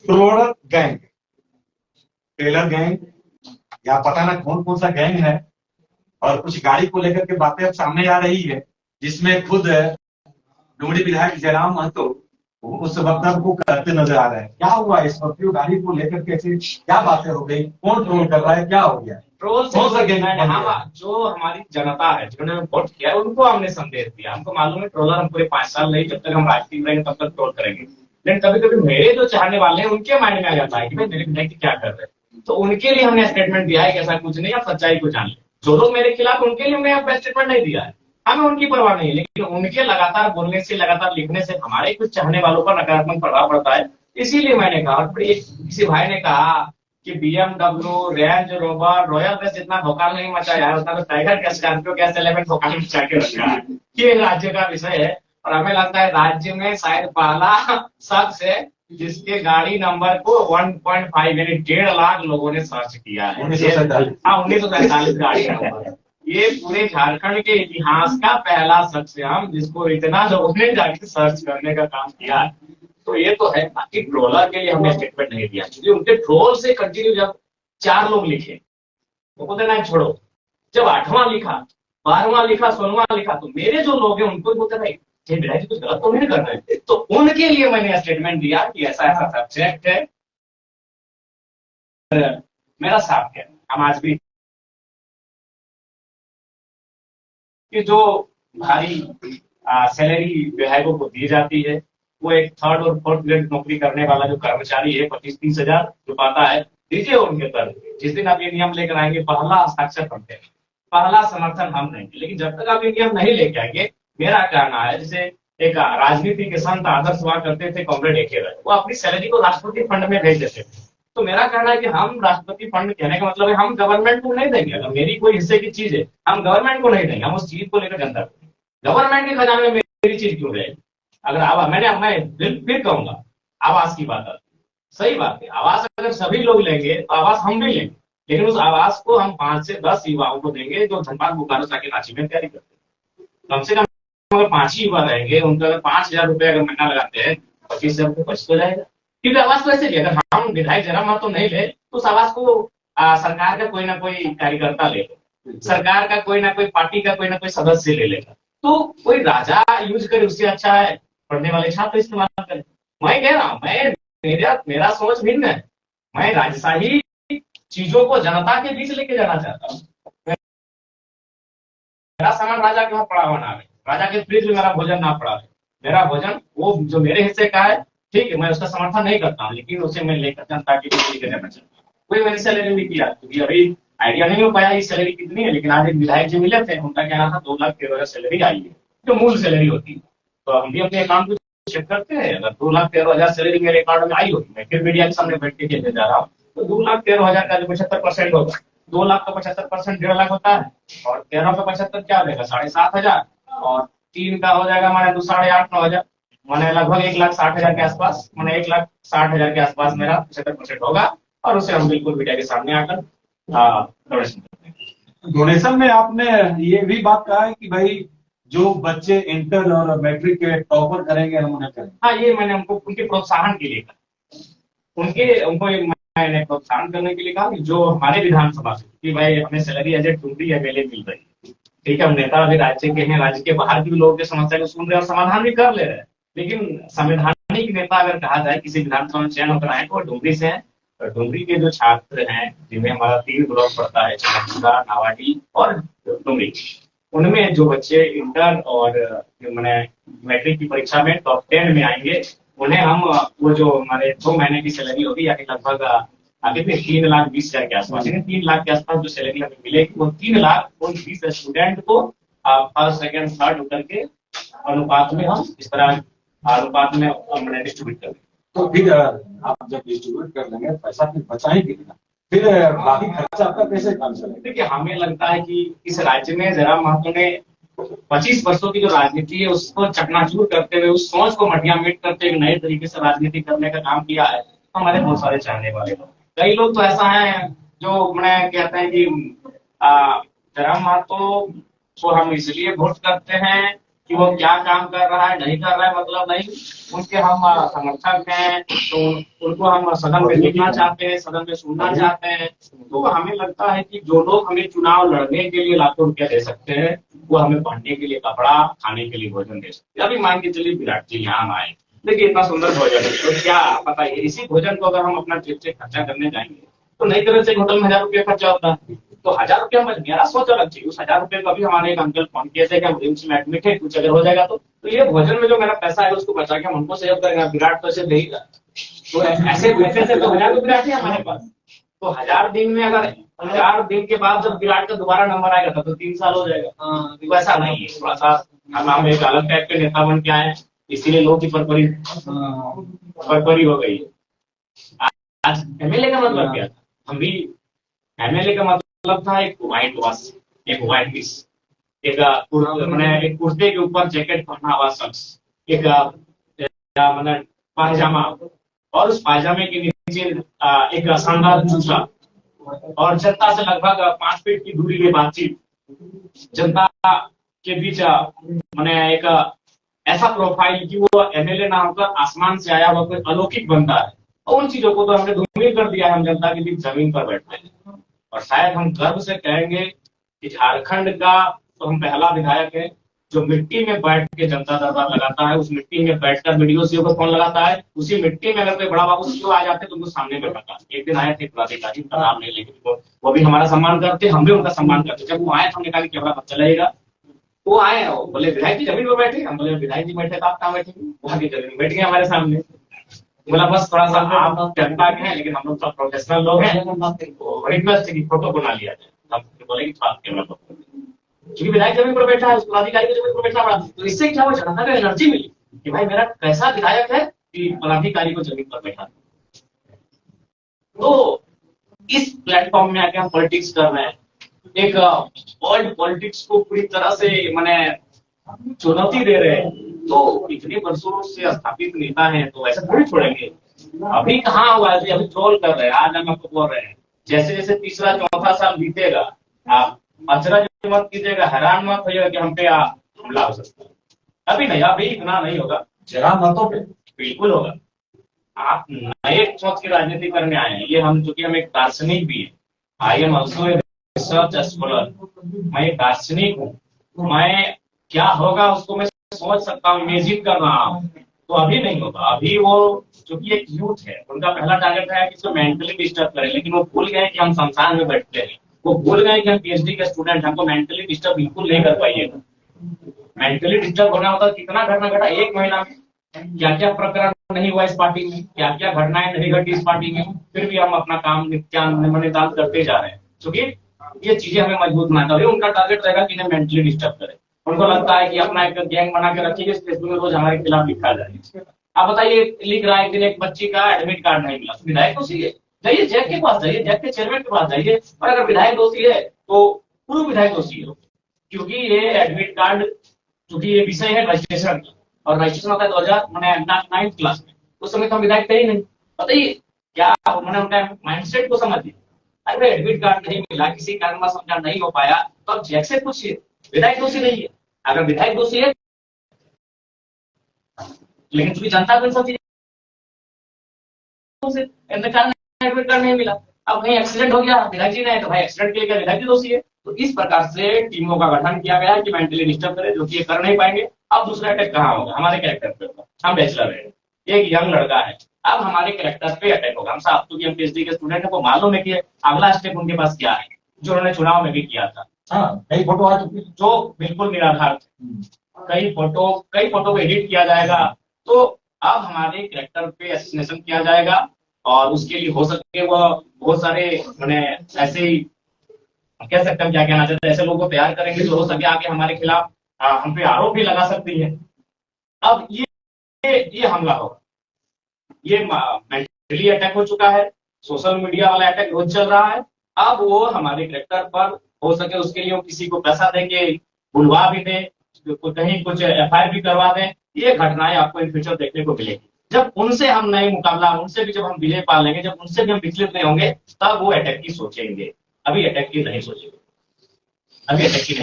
Troller gang, trailer gang, या पता ना कौन कौन सा गैंग है। और कुछ गाड़ी को लेकर के बातें अब सामने आ रही है, जिसमें खुद डुमरी विधायक जयराम महतो वो उस वक्तव्य को करते नजर आ रहे हैं। क्या हुआ स्कॉर्पियो गाड़ी को लेकर के ऐसे क्या बातें हो गई, कौन ट्रोल कर रहा है, क्या हो गया? ट्रोल कौन सा गैंग बन हम गया? जो हमारी जनता है जिन्होंने वोट किया है उनको हमने संदेश दिया। हमको मालूम है ट्रोलर हम पूरे 5 साल नहीं, जब तक हम राजनीति में रहेंगे तब तक ट्रोल करेंगे। लेकिन कभी कभी मेरे जो चाहने वाले हैं उनके माइंड में आ जाता है कि भाई मेरे विधायक क्या कर रहे हैं, तो उनके लिए हमने स्टेटमेंट दिया है कि ऐसा कुछ नहीं, आप सच्चाई को जान लें। जो लोग मेरे खिलाफ, उनके लिए हमने स्टेटमेंट नहीं दिया है। हमें उनकी परवाह नहीं है, लेकिन उनके लगातार बोलने से, लगातार लिखने से हमारे कुछ चाहने वालों पर नकारात्मक प्रभाव पड़ता है। इसीलिए मैंने कहा, और किसी भाई ने कहा कि BMW, range rover, royal base जितना भौकाल नहीं मचाया है उतना तो टाइगर के, स्कॉर्पियो के, एस11 भौकाल मचा के रखा है। ये राज्य का विषय है। और हमें लगता है राज्य में शायद पहला शख्स है जिसके गाड़ी नंबर को 1.5 यानी 1.5 लाख लोगों ने सर्च किया है। 1947। हाँ, 1947 गाड़ी नंबर। ये पूरे झारखंड के इतिहास का पहला शख्स है हम, जिसको इतना लोगों ने जाके सर्च करने का काम किया है। तो ये तो है। बाकी ट्रोलर के लिए हमने स्टेटमेंट नहीं दिया, क्योंकि उनके ट्रोल से कंटिन्यू जब 4 लोग लिखे वो बोलते ना छोड़ो, जब 8वां लिखा, 12वां लिखा, 16वां लिखा, तो मेरे जो लोग हैं उनको बोलते भाई ये विधायक जी कुछ गलत तो नहीं कर रहे हैं। तो उनके लिए मैंने स्टेटमेंट दिया कि ऐसा ऐसा सब्जेक्ट है, मेरा साफ है। हम आज भी कि जो भारी सैलरी विधायकों को दी जाती है, वो एक 3rd और 4th ग्रेड नौकरी करने वाला जो कर्मचारी है 25-30 हजार जो पाता है, दीजिए उनके तर। जिस दिन आप ये नियम लेकर आएंगे, पहला हस्ताक्षर करते हैं, पहला समर्थन हम देंगे। लेकिन जब तक आप ये नियम नहीं लेके आएंगे, मेरा कहना है, जैसे एक राजनीति के संत आदर्श हुआ करते थे कॉमरेड एके रॉय, वो अपनी सैलरी को राष्ट्रपति फंड में भेज देते थे। तो मेरा कहना है कि हम राष्ट्रपति फंड, कहने का मतलब है हम गवर्नमेंट को नहीं देंगे। अगर मेरी कोई हिस्से की चीज है, हम गवर्नमेंट को नहीं देंगे, हम उस चीज को लेकर जनता को। गवर्नमेंट के खजाने में मेरी चीज क्यों रहेगी? अगर आवास, मैं फिर कहूंगा, आवास की बात आती है, सही बात है, आवास अगर सभी लोग लेंगे तो आवास हम भी लेंगे, लेकिन उस आवास को हम 5 से 10 युवाओं को देंगे जो धनबाद बोकारो जाके रांची में तैयारी करते हैं। कम से कम अगर 5 ही युवा रहेंगे, उनका अगर 5,000 रुपए अगर महीना लगाते हैं, 25,000 रुपये बच तो जाएगा। क्योंकि आवास को ऐसे अगर हम विधायक जयराम महतो नहीं ले तो उस आवास को सरकार का कोई ना कोई कार्यकर्ता ले ले, सरकार का कोई ना कोई, पार्टी का कोई ना कोई सदस्य ले लेगा। तो कोई राजा यूज करे, उससे अच्छा है पढ़ने वाले छात्र इस्तेमाल करें। मैं कह रहा हूं, मेरा सोच भिन्न है। मैं राजशाही चीजों को जनता के बीच लेके जाना चाहता हूँ। मेरा सामान राजा के वहां पड़ा हुआ ना रहे, राजा के फ्रिज में मेरा भोजन ना पड़ा रहे। मेरा भोजन वो जो मेरे हिस्से का है, ठीक है, मैं उसका समर्थन नहीं करता हूँ, लेकिन उसे मैं लेकर जनता के बीच लेकर जाना चाहता हूँ। कोई मेरी सैलरी नहीं किया, क्योंकि अभी आइडिया नहीं हो पाया ये सैलरी कितनी है। लेकिन आज एक विधायक जी मिले थे, उनका कहना था 2,13,000 सैलरी आई है, जो मूल सैलरी होती है। तो हम भी अपने अकाउंट को चेक करते हैं। अगर 2,13,000 सैलरी मेरे अकाउंट में आई होगी, मैं फिर मीडिया के सामने बैठ के कहने जा रहा हूँ, तो 2,13,000 का जो 75% होगा, 2 लाख का 75% 1.5 लाख होता है, और 13 का 75 क्या हो जाएगा, 7,500, और 3 का हो जाएगा हमारे तो 8,500-9,000, मैंने लगभग 1,60,000 के आसपास, मैंने 1,60,000 के आसपास मेरा 75% होगा। और उसे हम बिल्कुल मीडिया के सामने आकर डोनेशन करते हैं। डोनेशन में आपने ये भी बात कहा है कि भाई जो बच्चे इंटर और मैट्रिक के टॉपर करेंगे हम उन्हें करेंगे। हाँ, ये मैंने उनको उनके प्रोत्साहन के लिए कहा, उनको मैंने प्रोत्साहन करने के लिए कहा कि जो हमारे विधानसभा से कि भाई अपने सैलरी एज ए टूटी एमएलए मिल रही है, ठीक है, हम नेता अभी राज्य के हैं, राज्य के बाहर भी लोगों की समस्या को सुन रहे हैं और समाधान भी कर ले रहे हैं। लेकिन संवैधानिक नेता अगर कहा जाए किसी विधानसभा में चयन होकर आए तो डुमरी से है। डुमरी के जो छात्र हैं, जिनमें हमारा 3 ब्लॉक पड़ता है, चमकपुरा, नावाडी और डुमरी, उनमें जो बच्चे इंटर और मैंने मैट्रिक की परीक्षा में टॉप 10 में आएंगे, उन्हें हम वो जो हमारे 2 महीने की सैलरी होगी, यानी लगभग कितने 3,20,000 के आसपास, 3 लाख के आसपास जो सैलरी हमें मिलेगी, वो 3 लाख उन 20 स्टूडेंट को फर्स्ट सेकंड थर्ड होकर के अनुपात में हम इस तरह अनुपात में हमने डिस्ट्रीब्यूट कर। तो फिर आप जब डिस्ट्रीब्यूट कर लेंगे पैसा फिर बचाएंगे कितना, फिर बाकी खर्चा आपका कैसे काम चलेगा? देखिए, हमें लगता है कि इस राज्य में जयराम महतो ने 25 वर्षों की जो राजनीति है उसको चकनाचूर करते हुए, उस सोच को मटिया मिट करते हुए नए तरीके से राजनीति करने का काम किया है। हमारे बहुत सारे चाहने वाले लोग, कई लोग तो ऐसा है जो मैंने कहते हैं कि जयराम महतो को हम इसलिए वोट करते हैं कि वो क्या काम कर रहा है नहीं कर रहा है मतलब नहीं, उनके हम समर्थक हैं, तो उनको हम सदन में देखना चाहते हैं, सदन में सुनना चाहते हैं। तो हमें लगता है कि जो लोग हमें चुनाव लड़ने के लिए लाखों रुपया दे सकते हैं, वो हमें पढ़ने के लिए कपड़ा, खाने के लिए भोजन दे सकते हैं। अभी मान के चलिए विराट जी यहाँ आए, देखिए इतना सुंदर भोजन है, तो क्या बताइए, इसी भोजन को अगर हम अपना जेब से खर्चा करने जाएंगे तो नहीं तरह से होटल में 1000 रुपया खर्चा होता है। तो 1000 रुपया मेरा सोच अलग चाहिए, उस 1000 रुपये का भी हमारे एक अंकल फोन किए थे कि हम रिम्स में एडमिट है, कुछ अगर हो जाएगा तो ये भोजन में जो मेरा पैसा है उसको बचा के हम उनको सेव करेंगे, विराट तो ऐसे देगा। तो ऐसे पैसे से तो 1000 तो विराट है हमारे पास। तो 1000 दिन में अगर 1000 दिन के बाद जब विराट का दोबारा नंबर आएगा तो 3 साल हो जाएगा। तो वैसा नहीं है, थोड़ा सा हम एक अलग टाइप के नेता बन के आए, इसीलिए लोग की परपरी हो गई है। आज एमएलए का मतलब क्या था, हम भी एमएलए का मतलब था एक व्हाइट वॉश, एक व्हाइट पीस, एक मैंने एक कुर्ते के ऊपर जैकेट पहना हुआ शख्स, एक मैंने पायजामा, और उस पायजामे के नीचे एक शानदार जूता, और जनता से लगभग 5 फीट की दूरी में बातचीत, जनता के बीच मैंने एक ऐसा प्रोफाइल कि वो एमएलए ना होकर आसमान से आया हुआ कोई अलौकिक बनता है। और उन चीजों को तो हमने धूमिल कर दिया है, हम जनता के बीच जमीन पर बैठते हैं। और शायद हम गर्व से कहेंगे कि झारखंड का तो हम पहला विधायक है जो मिट्टी में बैठ के जनता दरबार लगाता है, उस मिट्टी में बैठकर वीडियो सीओ को फोन लगाता है, उसी मिट्टी में अगर कोई बड़ा बाबू सीओ आ जाते तो उनको सामने बैठाता। एक दिन आए थे पदाधिकारी, उनका नाम नहीं लेंगे, वो भी हमारा सम्मान करते, हम भी उनका सम्मान करते। जब वो आए तो हमने कहा कि बड़ा बच्चा लगेगा, वो आए और बोले विधायक जी जमीन पर बैठे, हम बोले विधायक जी बैठे तो आप कहाँ बैठे, वहां की जमीन बैठ गए हमारे सामने। बोला बस थोड़ा सा आप जनता के हैं लेकिन हम लोग सब प्रोफेशनल लोग हैं, रिक्वेस्ट की फोटो बना लिया जाए। हम बोले कि कैमरा क्योंकि विधायक जमीन पर बैठा है, उस पदाधिकारी को जमीन पर बैठना पड़ा, तो इससे क्या हुआ, जनता को एनर्जी मिली कि भाई मेरा कैसा विधायक है कि पदाधिकारी को जमीन पर बैठा। तो इस प्लेटफॉर्म में आके हम पॉलिटिक्स कर रहे हैं, एक वर्ल्ड पॉलिटिक्स को पूरी तरह से मैंने चुनौती दे रहे हैं। तो इतने वर्षों से स्थापित नेता हैं तो ऐसा थोड़ी छोड़ेंगे। अभी कहाँ हुआ है, अभी ट्रोल कर रहे हैं, आज हम आपको बोल रहे हैं जैसे जैसे तीसरा चौथा साल बीतेगा आप अचरज मत कीजिएगा, हैरान मत होइएगा कि हम पे हमला हो सकता है। अभी नहीं, अभी इतना नहीं होगा, जरा मतों पे बिल्कुल होगा। आप नए सोच की राजनीति करने आए हैं, ये हम चूंकि हम एक दार्शनिक भी है, I am also research scholar, मैं एक दार्शनिक हूँ, मैं क्या होगा उसको मैं सोच सकता हूँ, इमेजिन कर रहा हूँ। तो अभी नहीं होगा, अभी वो चूंकि एक यूथ है, उनका पहला टारगेट है कि इसको मेंटली डिस्टर्ब करें, लेकिन वो भूल गए कि हम संस्थान में बैठते हैं, वो भूल गए कि हम पीएचडी के स्टूडेंट, हमको मेंटली डिस्टर्ब बिल्कुल नहीं कर पाइएगा। मेंटली डिस्टर्ब होना होता है, कितना घटना घटा एक महीना में, क्या क्या प्रकरण नहीं हुआ इस पार्टी में, क्या क्या घटनाएं नहीं घटी इस पार्टी में, फिर भी हम अपना काम नित्यान करते जा रहे हैं, क्योंकि ये चीजें हमें मजबूत बनाता है। उनका टारगेट रहेगा कि इन्हें मेंटली डिस्टर्ब करे, उनको लगता है कि अपना एक गैंग बना के रखिए, फेसबुक में रोज हमारे खिलाफ लिखा जाए। आप बताइए, लिख रहा है कि एक बच्ची का एडमिट कार्ड नहीं मिला, विधायक दोषी है, जाइए जैक के पास जाइए, जैक के चेयरमैन के पास जाइए, और अगर विधायक दोषी है तो पूर्व विधायक दोषी है, क्योंकि ये एडमिट कार्ड, क्योंकि ये विषय है रजिस्ट्रेशन का, और रजिस्ट्रेशन होता है 2009 क्लास में, उस समय तो हम विधायक थे ही नहीं। बताइए क्या मैंने उनका माइंडसेट को समझ लिया, अरे एडमिट कार्ड नहीं मिला, किसी कारण समझा नहीं हो पाया, तो अब जैक से पूछिए, विधायक दोषी नहीं है। अगर विधायक दोषी है, लेकिन चूंकि जनता को सब एडमिट कार्ड नहीं मिला, अब कहीं एक्सीडेंट हो गया, विधायक जी ने तो भाई एक्सीडेंट के लिए क्या विधायक जी दोषी है। तो इस प्रकार से टीमों का गठन किया गया है कि मेंटली डिस्टर्ब करे, जो कि ये कर नहीं पाएंगे। अब दूसरा अटैक कहाँ होगा, हमारे कैरेक्टर पे होगा। हम बैचलर है, एक यंग लड़का है, अब हमारे कैरेक्टर पे अटैक होगा। हम साहब क्योंकि हम पीएचडी के स्टूडेंट है, वो मालूम है कि अगला स्टेप उनके पास क्या है, जो उन्होंने चुनाव में भी किया था। कई फोटो आ चुकी है जो बिल्कुल निराधार थे, कई फोटो को एडिट किया जाएगा, तो अब हमारे कैरेक्टर पे एसिनेशन किया जाएगा, और उसके लिए हो सके वो बहुत सारे मैंने ऐसे ही कह सकते हैं, क्या कहना चाहते हैं, ऐसे लोगों को तैयार करेंगे जो हो सके आके हमारे खिलाफ हम पे आरोप भी लगा सकती है। अब ये हमला होगा, ये मेंटली अटैक हो चुका है, सोशल मीडिया वाला अटैक रोज चल रहा है। अब वो हमारे कैरेक्टर पर हो सके उसके लिए वो किसी को पैसा देंगे, बुलवा भी दे, कहीं कुछ एफआईआर भी करवा दें। ये घटनाएं आपको इन फ्यूचर देखने को मिलेगी। जब उनसे हम नए मुकाबला, उनसे भी जब हम विजय पा लेंगे, जब उनसे भी हम विचलित नहीं होंगे, तब वो अटैक की सोचेंगे। अभी अटैक की नहीं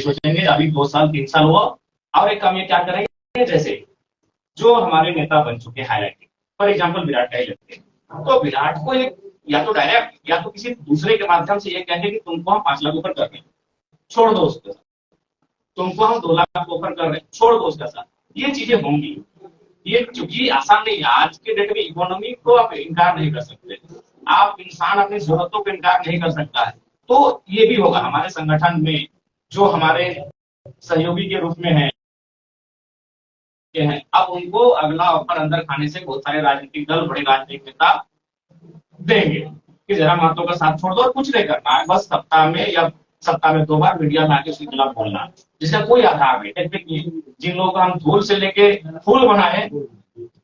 सोचेंगे, अभी 2 साल 3 साल हुआ, और एक काम ये क्या करेंगे, जैसे जो हमारे नेता बन चुके हैं हाईलाइटेड, फॉर एग्जाम्पल विराट का ही लेते हैं, तो विराट को एक या तो डायरेक्ट या तो किसी दूसरे के माध्यम से ये कहेंगे कि तुमको हम 5 लाख ऊपर कर रहे हैं, छोड़ दो उसका साथ, तुमको हम 2 लाख ऊपर कर रहे हैं, छोड़ दो उसका साथ। ये चीजें होंगी, ये चूंकि आसान नहीं है। आज के डेट में इकोनॉमी को आप इनकार नहीं कर सकते, आप इंसान अपनी जरूरतों को इनकार नहीं कर सकता है। तो ये भी होगा हमारे संगठन में, जो हमारे सहयोगी के रूप में है, अब उनको अगला ऑफर अंदर खाने से बहुत सारे राजनीतिक दल, बड़े राजनीतिक नेता देंगे कि जरा महतो का साथ छोड़ दो और कुछ नहीं करना है, बस सप्ताह में 2 बार मीडिया में आके उसके खिलाफ बोलना है, जिसका कोई आधार नहीं। जिन लोगों को हम धूल से लेके फूल बनाए,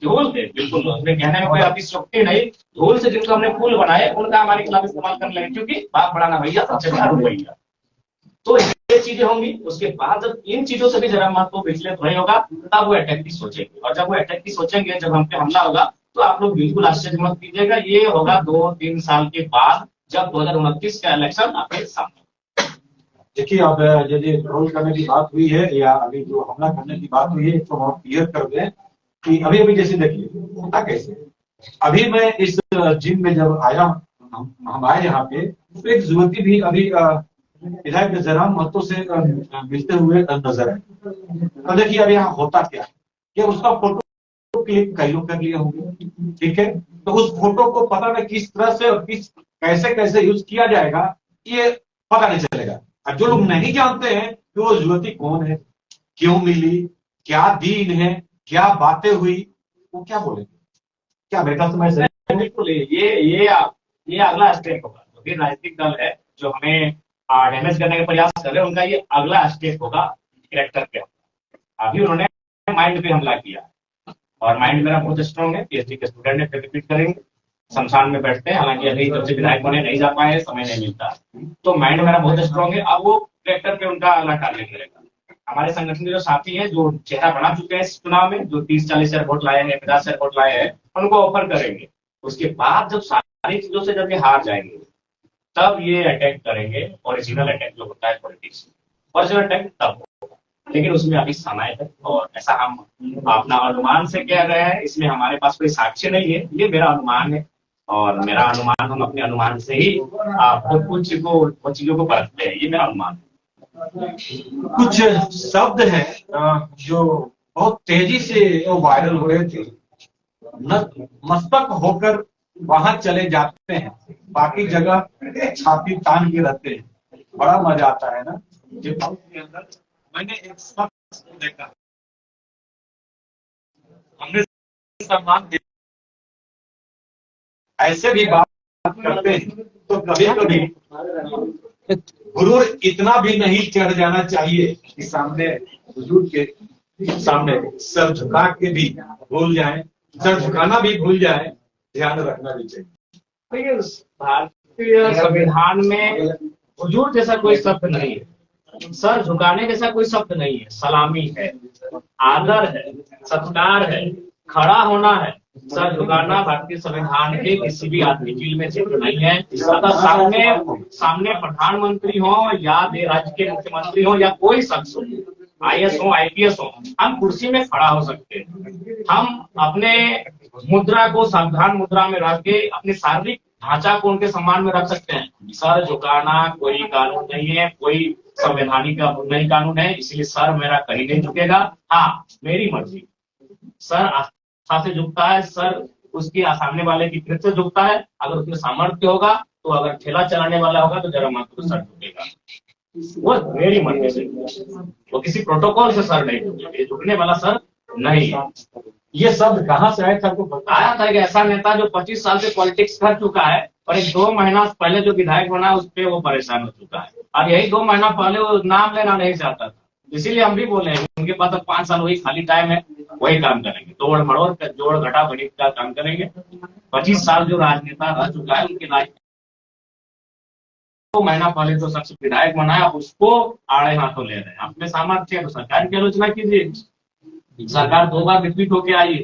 धूल थे बिल्कुल, उसमें कहने में कोई अतिशयोक्ति नहीं, धूल से जिनको हमने फूल बनाए उनका हमारे खिलाफ इस्तेमाल करने लगे, क्योंकि बाप बढ़ाना भैया सबसे बड़ा भैया। तो ये चीजें होंगी। उसके बाद जब इन चीजों से भी जरा महत्व विचलित नहीं होगा, तब वो अटैक की सोचेंगे, और जब वो अटैक की सोचेंगे, जब हम पे हमला होगा, तो आप लोग बिल्कुल आश्चर्य मत कीजिएगा, ये होगा 2-3 साल के बाद, जब 2029 का इलेक्शन आपके सामने। देखिए, अब यदि रोल करने की बात हुई है या अभी जो हमला करने की बात हुई है, तो हम क्लियर कर दें कि अभी जैसे देखिए होता कैसे। अभी मैं इस जिम में जब आया, हम आए यहाँ पे, तो एक युवती भी अभी विधायक जयराम महतो से मिलते हुए नजर आए। तो देखिए अब यहाँ होता क्या है कि उसका फोटो क्लिक कई लोग कर लिए होंगे, ठीक है, तो उस फोटो को पता नहीं किस तरह से और कैसे कैसे यूज किया जाएगा, ये पता नहीं चलेगा। और जो लोग नहीं जानते हैं कि वो युवती कौन है, क्यों मिली, क्या दीन है, क्या बातें हुई, वो क्या बोलेंगे, क्या मेरे ख्याल से मैं बिल्कुल ये अगला स्टेप होगा। जो भी राजनीतिक दल है जो हमें डैमेज करने का प्रयास कर रहे हैं, उनका ये अगला स्टेप होगा कैरेक्टर पे। अभी उन्होंने माइंड पे हमला किया, और माइंड मेरा बहुत स्ट्रॉन्ग है, पीएचडी के स्टूडेंट है, फिर रिपीट करेंगे, शमशान में बैठते हैं, हालांकि अभी जब से विधायक बने नहीं जा पाए, समय नहीं मिलता, तो माइंड मेरा बहुत स्ट्रॉन्ग है। अब वो कैरेक्टर पे उनका अगला टारगेट करेगा। हमारे संगठन के जो साथी हैं, जो चेहरा बना चुके हैं इस चुनाव में, जो 30-40 हजार वोट लाए हैं, 50 हजार वोट लाए हैं, उनको ऑफर करेंगे। उसके बाद जब सारी चीजों से जब ये हार जाएंगे, तब ये अटैक करेंगे, ओरिजिनल अटैक जो होता है पॉलिटिक्स, ओरिजिनल अटैक तब होगा। लेकिन उसमें अभी समय है, और ऐसा हम अपना अनुमान से कह रहे हैं, इसमें हमारे पास कोई साक्ष्य नहीं है, ये मेरा अनुमान है, और मेरा अनुमान, हम अपने अनुमान से ही कुछ चीजों को परखते हैं, ये मेरा अनुमान है। कुछ शब्द हैं जो बहुत तेजी से वायरल हो रहे थे, मस्तक होकर वहां चले जाते हैं, बाकी जगह छाती तान के रहते हैं, बड़ा मजा आता है ना। जिम के अंदर मैंने एक शख्स को देखा, हमने सम्मान दिया, ऐसे भी बात करते हैं, तो कभी कभी गुरूर इतना भी नहीं चढ़ जाना चाहिए कि सामने हुजूर के सामने सर झुका के भी भूल जाए, सर झुकाना भी भूल जाए, ध्यान रखना भी चाहिए। देखिए, भारतीय संविधान में हुजूर जैसा कोई शब्द नहीं है, सर झुकाने जैसा कोई शब्द नहीं है। सलामी है, आदर है, सत्कार है, खड़ा होना है। सर झुकाना भारतीय संविधान के किसी भी आर्टिकल में जिक्र नहीं है। अगर सामने प्रधानमंत्री हो या राज्य के मुख्यमंत्री हो या कोई शख्स हो, IAS हो, IPS हो, हम कुर्सी में खड़ा हो सकते हैं। हम अपने मुद्रा को सावधान मुद्रा में रख के अपने शारीरिक ढांचा को उनके सम्मान में रख सकते हैं। सर झुकाना कोई कानून नहीं है, कोई संवैधानिक नहीं कानून है, इसलिए सर मेरा कहीं नहीं झुकेगा। हाँ, मेरी मर्जी। सर आस्था से झुकता है, सर उसके सामने वाले की कृत से झुकता है। अगर उसमें सामर्थ्य होगा, तो अगर ठेला चलाने वाला होगा, तो जरा मात्र सर झुकेगा। वो मेरी मर्जी से, वो किसी प्रोटोकॉल से सर नहीं झुकेगा, ये झुकने वाला सर नहीं। ये शब्द कहाँ से आया था, आपको आया था एक ऐसा नेता जो 25 साल से पॉलिटिक्स कर चुका है, और एक 2 महीना पहले जो विधायक बना उस पर वो परेशान हो चुका है, और यही 2 महीना पहले वो नाम लेना नहीं चाहता था। इसीलिए हम भी बोले हैं उनके पास अब 5 साल वही खाली टाइम है, वही काम करेंगे, तोड़ मड़ोड़ जोड़ घटा बड़ी का काम करेंगे। 25 साल जो राजनेता रह चुका है, उनके राज 2 महीना पहले तो सबसे विधायक बनाया, उसको आड़े हाथों ले रहे हैं। अपने सामर्थ्य है तो सरकार की आलोचना कीजिए, सरकार 2 बार रिपीट होके आई है,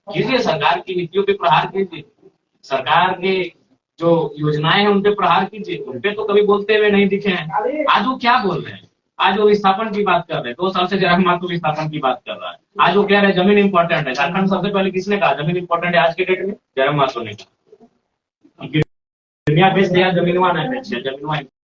कीजिए सरकार की नीतियों पे प्रहार कीजिए, सरकार के जो योजनाएं हैं उन पे प्रहार कीजिए। उन पे तो कभी बोलते हुए नहीं दिखे हैं, आज वो क्या बोल रहे हैं। आज वो विस्थापन की बात कर रहे हैं, 2 साल से जयराम माथुर विस्थापन की बात कर रहा है। आज वो कह रहे हैं जमीन इंपॉर्टेंट है। झारखंड सबसे पहले किसने कहा जमीन इंपॉर्टेंट है आज के डेट में? जयराम माथुर ने कहा। दुनिया बेच दिया, जमीनवा नहीं बेचे, जमीनवा